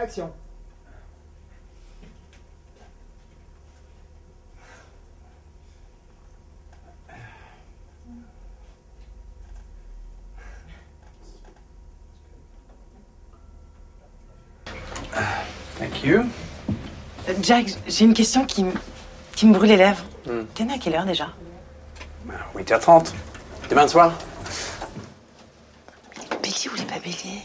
Action. Thank you. Jack, j'ai une question qui me brûle les lèvres. T'es né à quelle heure déjà? 8h30. Demain soir. Bélier ou les pas béliers?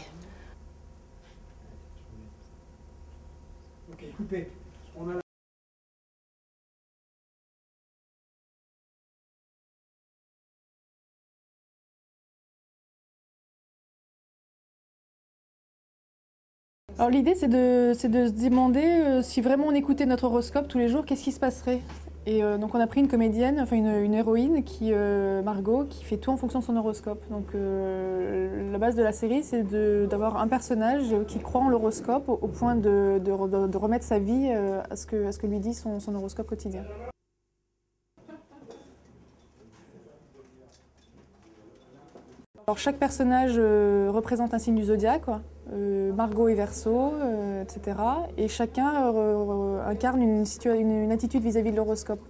Ok, coupé. On a... Alors l'idée c'est de se demander si vraiment on écoutait notre horoscope tous les jours, qu'est-ce qui se passerait? Et donc on a pris une comédienne, enfin une héroïne, Margot, qui fait tout en fonction de son horoscope. Donc la base de la série c'est d'avoir un personnage qui croit en l'horoscope au point de remettre sa vie à ce que lui dit son horoscope quotidien. Alors chaque personnage représente un signe du zodiaque, quoi. Margot est Verseau, etc. Et chacun incarne une attitude vis-à-vis de l'horoscope.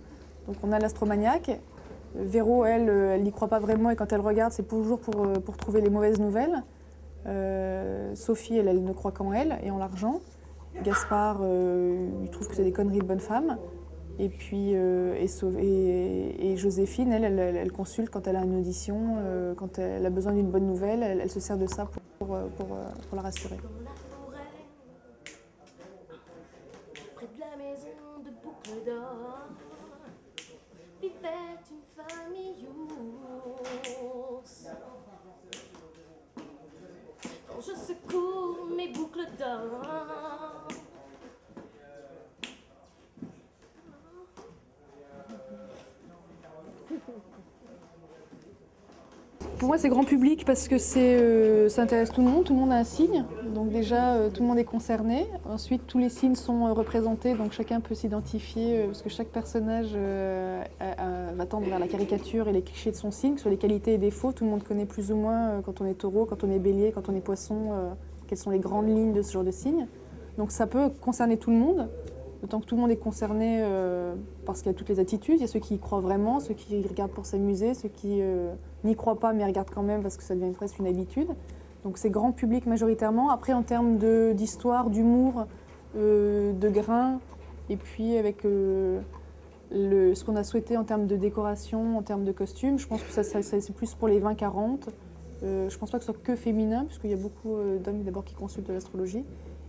Donc on a l'astromaniaque. Véro, elle n'y croit pas vraiment et quand elle regarde, c'est toujours pour trouver les mauvaises nouvelles. Sophie, elle ne croit qu'en elle et en l'argent. Gaspard, il trouve que c'est des conneries de bonne femme. Et puis et Joséphine, elle consulte quand elle a une audition, quand elle a besoin d'une bonne nouvelle, elle se sert de ça pour la rassurer. Près de la maison de Boucle d'Or, vivait une famille ours. Quand je secoue mes boucles d'or, Pour moi, c'est grand public parce que ça intéresse tout le monde a un signe. Donc déjà, tout le monde est concerné. Ensuite, tous les signes sont représentés, donc chacun peut s'identifier, parce que chaque personnage va tendre vers la caricature et les clichés de son signe, sur les qualités et défauts. Tout le monde connaît plus ou moins quand on est taureau, quand on est bélier, quand on est poisson, quelles sont les grandes lignes de ce genre de signe. Donc ça peut concerner tout le monde. D'autant que tout le monde est concerné parce qu'il y a toutes les attitudes. Il y a ceux qui y croient vraiment, ceux qui regardent pour s'amuser, ceux qui n'y croient pas mais regardent quand même parce que ça devient presque une habitude. Donc c'est grand public majoritairement. Après en termes d'histoire, d'humour, de grain, et puis avec ce qu'on a souhaité en termes de décoration, en termes de costumes, je pense que ça c'est plus pour les 20-40. Je ne pense pas que ce soit que féminin, puisqu'il y a beaucoup d'hommes d'abord qui consultent l'astrologie.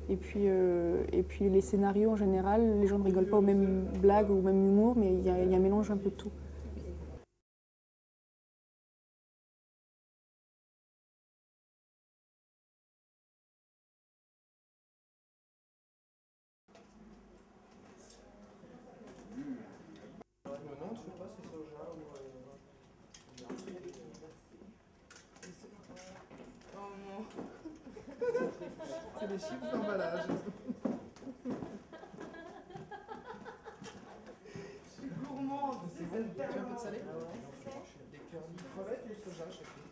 Et puis les scénarios en général, les gens ne rigolent pas aux mêmes blagues ou au même humour, mais il y a un mélange un peu de tout. C'est des chips d'emballage. Je suis gourmande. C'est bon. Tu veux un peu de salé? Des cœurs de crevettes ou de soja, je sais plus.